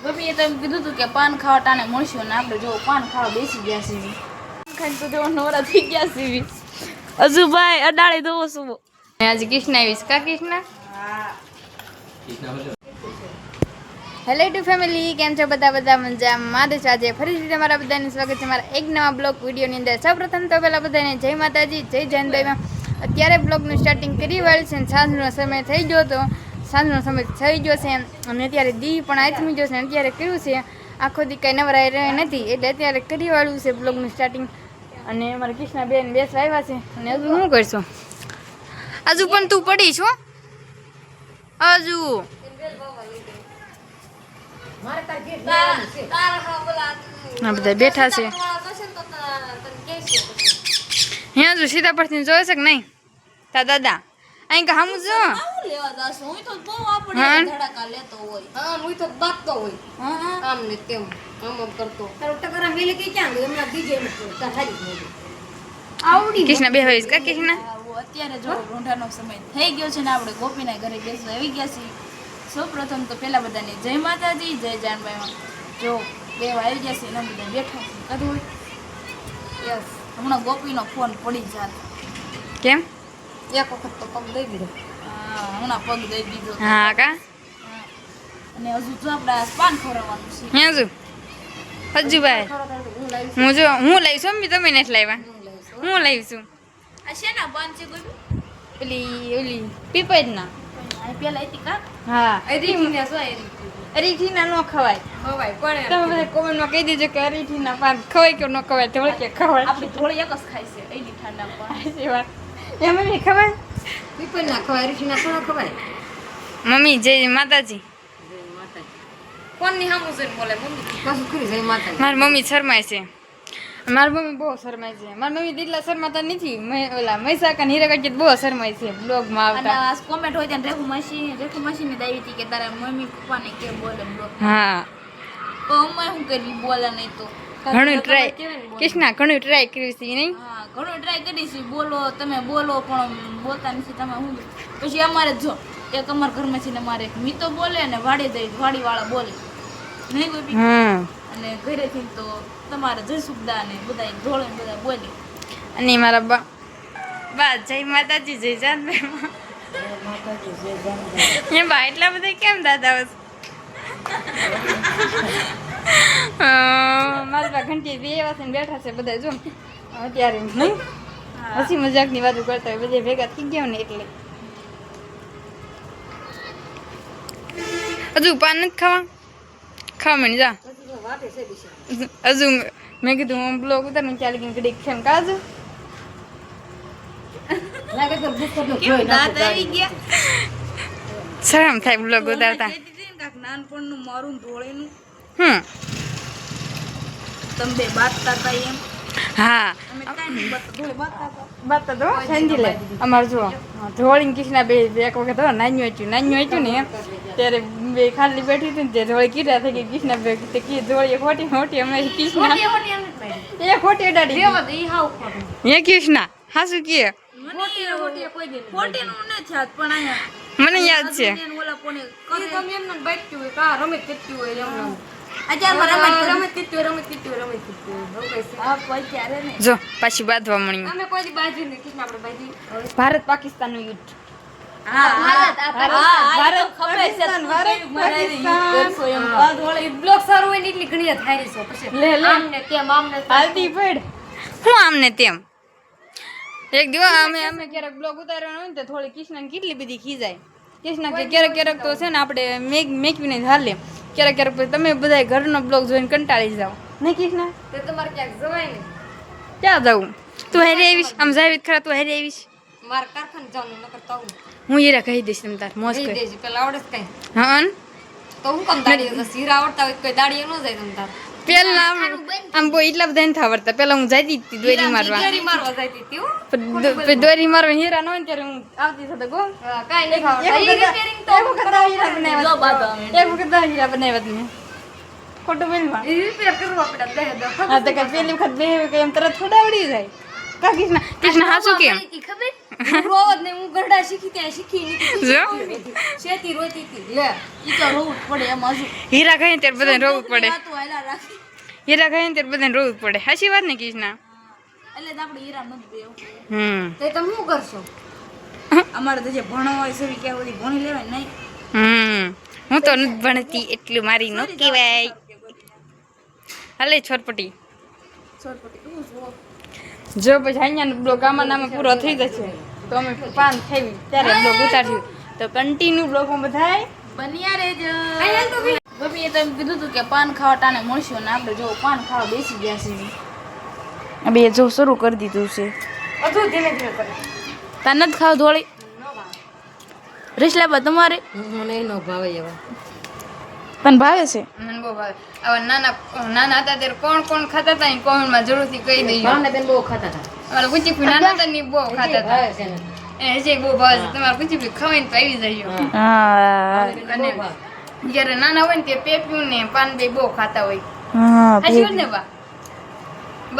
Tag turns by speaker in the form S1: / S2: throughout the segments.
S1: ગોપીએ તો એમ કીધું હતું કે પાન ખાવા ટાણે મળશું ને આપણે જો પાન ખાવા બેસી ગયા છીએ. ખાઈને તો જો નવરા થઈ ગયા છીએ. અજુભાઈ અડાળી દો શું આજે કૃષ્ણ આવીશ કા કૃષ્ણ? હેલો ટુ ફેમિલી, કેમ છો બધા મજામાં? તો આજે ફરીથી તમારા બધાનું સ્વાગત છે મારા એક નવા બ્લોગ વિડીયોની અંદર. સૌપ્રથમ તો પહેલાં બધાને જય માતાજી, જય જૈનભાઈમાં. અત્યારે બ્લોગનું સ્ટાર્ટિંગ કરી વાળ્યું છે. સાંજનો સમય થઈ ગયો તો સાંજનો સમય થઈ ગયો છે અને અત્યારે દી પણ આથમી ગયો છે. અત્યારે કર્યું છે આખો દી કંઈ નવરાઈ રહે નથી એટલે અત્યારે કરી વાળ્યું છે બ્લોગનું સ્ટાર્ટિંગ. અને અમારા કૃષ્ણાબેન બેસવા આવ્યા છે અને હજુ શું કરશું? હજુ પણ તું પડી છો હજુ આ બધા બેઠા છે. અહીંયા જો સીધા પરથી જોયે છે કે નહીં તા દાદા? અહીં કા હમું જો કૃષ્ણ બે હોય કા કૃષ્ણ? અત્યારે જો રોંઢાનો સમય થઈ ગયો છે ને આપણે ગોપીના ઘરે બેસવા આવી ગયા છીએ. સૌપ્રથમ તો પેલા બધાને જય માતાજી, જય જાનભાઈમાં. જો બે આવી ગયા છે એના બધા બેઠા છે કદું યસ. હમણાં ગોપીનો ફોન પડી જાત. કેમ? એક વખત તો પગ દઈ દીધો. હા હમણાં પગ દઈ દીધો. હા કા? અને હજુ જો આપણે પાન ખવડાવવાનું છે. હે હજુ ભાઈ હું લાવી છું મમ્મી, તમે નથી લાવ્યા? હું લાવી છું આ શેના પાન છે કોઈ? પેલી ઓલી પીપળના પેલા હતી કા? હા અરીઠીના સો અરીઠીના નો ખવાય. ખવાય પણ તમે બધા કોમેન્ટમાં કહી દેજો કે અરીઠીના પાન ખવાય કે ન ખવાય. તો કે ખવાય. આપણી થોડી એક જ ખાય છે અરીઠાના પાન. એ વાત એમ નહીં ખવાય. પીપળના ખવાય, અરીઠીના થોડા ખવાય. મમ્મી જય માતાજી. કોણની સામું જોઈને બોલે મમ્મી? પાછું ખરી જય માતાજી. મારી મમ્મી શરમાય છે. મારી મમ્મી બહુ શરમાય છે. મારી મમ્મી દિલ્લા શરમાતા નથી. ઓલા મૈસાકા હીરા કાઢી બહુ શરમાય છે બ્લોગમાં આવતા. અને કોમેન્ટ હોય ત્યાં રેખુ માસી ની દાવી હતી કે તારા મમ્મી પપ્પાને કે બોલે બ્લોગ. હા તો અમે શું કરી બોલે નહીં તો ઘણું ટ્રાય કૃષ્ણા ઘણું ટ્રાય કર્યું છે નહીં? હા ઘણું ટ્રાય કરી છે. બોલો તમે બોલો પણ બોલતા નથી તમે. શું પછી અમારે જો એક અમારા ઘરમાં છે ને અમારે એક મીતો બોલે અને વાડીવાળા બોલે નહીં કોઈ. અને ઘરેથી તો તમારે જય સુખદા ને બધા ઢોળે બધા બોલે. અને મારા બા જય માતાજી, જય જાનભાઈ. બા એટલા બધા કેમ દાદા? મારા બા ઘંટી બે એવા છે ને બેઠા છે બધા જો અત્યારે નહીં હસી મજાકની વાતો કરતા હોય બધા ભેગા થઈ ગયા ને એટલે. હજુ પાન નથી ખાવા મળી જા. હજુ મેં કીધું હું બ્લોગ ઉતારું ચાલી ગઈ ઘડી ખેમ કાજુ શરમ થાય બ્લોગ ઉતારતા. નાનપણનું મારું ઢોળેનું તમે બે બાતતા હતા એમ? હા બાતતા તો સાંજી લે અમારે જો ઢોળીને કૃષ્ણા બે એક વખત નાન્યું હતું ને એમ ત્યારે બે ખાલી બેઠી હતી ને તે ધોળી કીધા થઈ ગઈ કૃષ્ણા બે ધોળી ખોટી ખોટી અમે કૃષ્ણા એ ખોટી અડાડી હે કૃષ્ણા હા શું કહે? મને યાદ છે. જો પાછી બાંધવા મળી. ભારત પાકિસ્તાન નું યુદ્ધ. હું આમને તેમ એક દિવસ અમે ક્યારેક બ્લોગ ઉતારવાનો હોય ને તો થોડી કૃષ્ણ કેટલી બધી ખીજાય. કૃષ્ણ કે ક્યારેક તો છે ને આપણે મેકવીને હાલે ક્યારેક તમે બધા ઘરનો બ્લોગ જોઈને કંટાળી જાઓ નહીં કૃષ્ણ? તો તમારે ક્યાંક જવાય ને. ક્યાં જવું? તું હેરી આવીશ આમ જાવી ખરા? તું હેરી આવીશ? મારે કારખાને જવાનું ન કરતા હું હીરા કહી દઈશ તમે તાર મોજ કરી દેજો. પેલા આવડે કઈ? હા તો હું કામ દાડી હીરા આવડતા હોય કોઈ દાડી ન જાય તમ તાર? પેલા આમ બહુ એટલા બધા નથી આવડતા. પેલા હું જતી હતી દોરી મારવા દોરી મારવા હીરા ન હોય ને ત્યારે હું આવતી હતી ગો કાંઈ નહીં હીરા બનાવ્યા તમે ખોટું બોલવા હા તો કઈ પેલી વખત બે એમ તરત થોડા આવડી જાય કા કૃષ્ણ? કૃષ્ણ હા શું કેમ
S2: રોજ ને હું ગરડા શીખી ત્યાં શીખી
S3: જો
S2: શેતી રોતી હતી લે
S1: ઈ તો રોવું જ પડે એમાં શું
S3: હીરા ખાઈ ત્યારે બધાને રોવું પડે
S1: વાતો હાલા રાખી
S3: હીરા ખાઈ ત્યારે બધાને રોવું પડે સાચી વાત ને કિશના
S1: એટલે જ આપણે હીરા નથી દેવું
S3: હમ
S2: તો તમે શું કરશો
S1: અમારે તો જે ભણવા હોય છે ક્યાં બધી ભણી લેવાય નહીં
S3: હું તો નથી ભણતી એટલું મારી ન કહેવાય હાલે છોટપટી જો પછી અહીંયાનો બ્લોગ આમાં પૂરો થઈ જશે તો અમે પાન ખાવી ત્યારે બ્લોગ ઉતાર્યું તો કન્ટિન્યુ બ્લોગમાં બધાય
S1: બન્યા રહેજો મમ્મીએ તો એમ કીધું હતું કે પાન ખાવા ટાણે મળશું ને આપણે જો પાન ખાવા બેસી ગયા છીએ બે જો શરૂ કરી દીધું છે
S3: હજુ ધીમે ધીમે કરે
S1: તાર નથી ખાવ ધોળી રેસલાબા તમારે
S2: મને નો ભાવે એવા
S1: પણ ભાવે છે
S3: મને બહુ ભાવે આવા નાના નાના હતા ત્યારે કોણ કોણ ખાતા હતા એ કોમેન્ટમાં જરૂરથી કહી દઈએ
S2: ભાવને બેન બહુ ખાતા હતા
S3: અમારા ગુચી નાના હતા ને ઈ બહુ ખાતા હતા
S2: ભાવે છે ને
S3: એ હજી બહુ ભાવે છે તમારા ગુચી ખાવાને તો આવી જાય
S1: હા
S3: અને જ્યારે નાના હોય ને તે પેપ્યું ને પાન બે બહુ ખાતા હોય
S1: હા
S3: સાચી વાત ને બા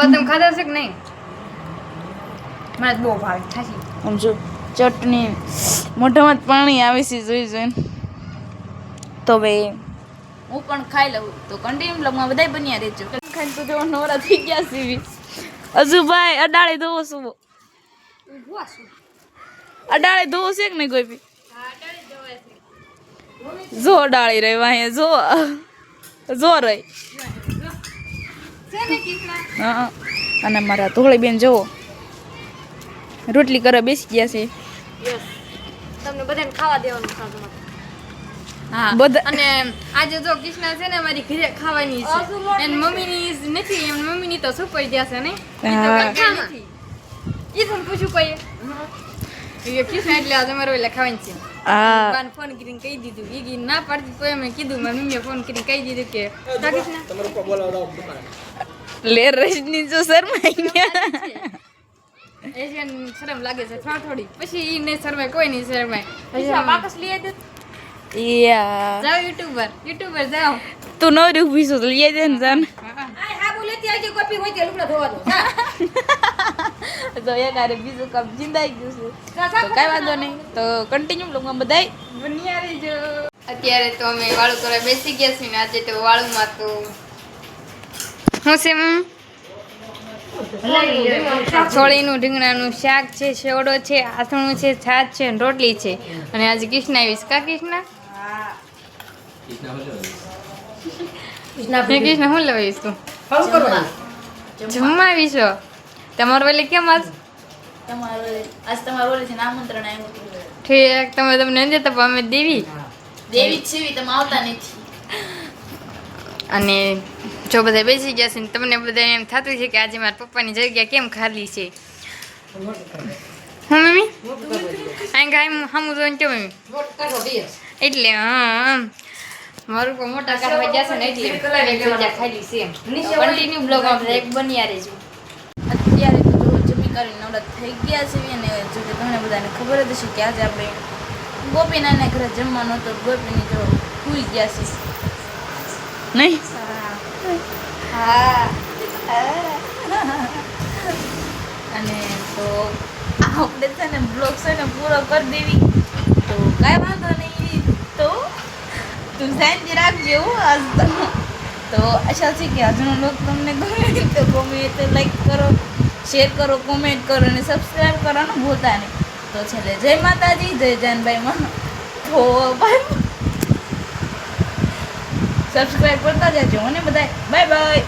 S3: તમે ખાતા હશે કે નહીં મને તો બહુ ભાવે સાચી
S1: આમ જો ચટણી મોઢામાં જ પાણી આવે છે જોઈ જોઈને તો ભાઈ હું પણ ખાઈ લઉં તો કન્ટિન્યુ બ્લોગમાં બધાય બન્યા રહેજો ખાઈને તો જો નવરા થઈ ગયા સીવી હજુ ભાઈ અડાળે ધોવો શું અડાળે ધોવો છે કે નહીં કોઈ બી જો અડાળી રહી વાંહે જો જો રહી હા અને મારા ધોળી બેન જોવો રોટલી કરવા બેસી ગયા છે
S2: તમને બધાને ખાવા દેવાનું સાંજમાં
S3: હા
S1: બધા
S3: અને આજે જો કૃષ્ણા છે ને મારી ઘરે ખાવાની છે એની મમ્મીની નથી એમ મમ્મીની તો સુપર ગયા છે ને ઈ તમને પૂછ્યું કોઈ કૃષ્ણા એટલે આજે મારો એટલે ખાવાની છે
S1: હા
S3: બાન ફોન કરીને કહી દીધું ઈ ના પાડતી તો મેં કીધું મારી મમ્મીએ ફોન કરીને કહી દીધું કે કા કૃષ્ણા
S1: લે રજની જો શરમાઈ ગયા
S3: એશિયન શરમ લાગે છે થોડી પછી ઈ નહીં શરમાય કોઈ નહીં શરમાય પછી વાપસ લઈ આવી
S1: યા
S3: જાઓ યુટ્યુબર જાઓ
S1: તું ન ઊભી છો તો લઈ દે ને જાન
S2: હા બોલેતી આવજે કોપી હોય તે લુગડા ધોવા દો
S1: તો યાર બીજું કામ જિંદાઈ ગયું છે તો કાંઈ વાંધો નહીં તો કન્ટિન્યુ બ્લોગમાં બધાય
S3: બન્યા રહેજો અત્યારે તો અમે વાળું કરવા બેસી ગયા છીએ ને આજે તો વાળુમાં તો હું છે છોળીનું રીંગણાનું શાક છે સેવડો છે આથણું છે છાશ છે અને રોટલી છે અને આજે કૃષ્ણા આવીશ કા કૃષ્ણા હે કૃષ્ણા શું લવાઈશ તું જમવા આવીશો તમારું એટલે કેમ આજ
S1: તમારું ઓલે છે આમંત્રણ આવ્યું
S3: ઠીક તમે તમને નથી તો અમે દેવી
S1: દેવી જ છે તમે આવતા નથી
S3: અને જો બધા બેસી ગયા છે ને તમને બધા એમ થતું છે કે આજે મારા પપ્પાની જગ્યા કેમ ખાલી છે હા મમ્મી અહીં ગાય હમું જોઈને કેમ મમ્મી એટલે હા મારું કોઈ મોટા કાઢવા ગયા છે ને એટલે જગ્યા ખાલી છે કન્ટિન્યુ બ્લોગમાં બધા એક બન્યા રહેજો
S1: અત્યારે તો જો જમી કરીને નવરા થઈ ગયા છે અને જો કે તમને બધાને ખબર જ હશે કે આજે આપણે ગોપીનાના ઘરે જમવાનો હતો ગોપીની જો સૂઈ ગયા છે નહીં હા અને તો આપણે છે ને બ્લોગ છે ને પૂરો કરી દેવી તો કાંઈ વાંધો નહીં તો તું શાંતિ રાખજો આજ તો આશા છે કે આજનો બ્લોગ તમને ગમે તો ગમે તો લાઈક કરો શેર કરો કોમેન્ટ કરો અને સબસ્ક્રાઈબ કરવાનું ભૂલતા નહીં તો છેલ્લે જય માતાજી જય જાનભાઈમાં તો સબસ્ક્રાઈબ કરતા જજો અને બધા બાય બાય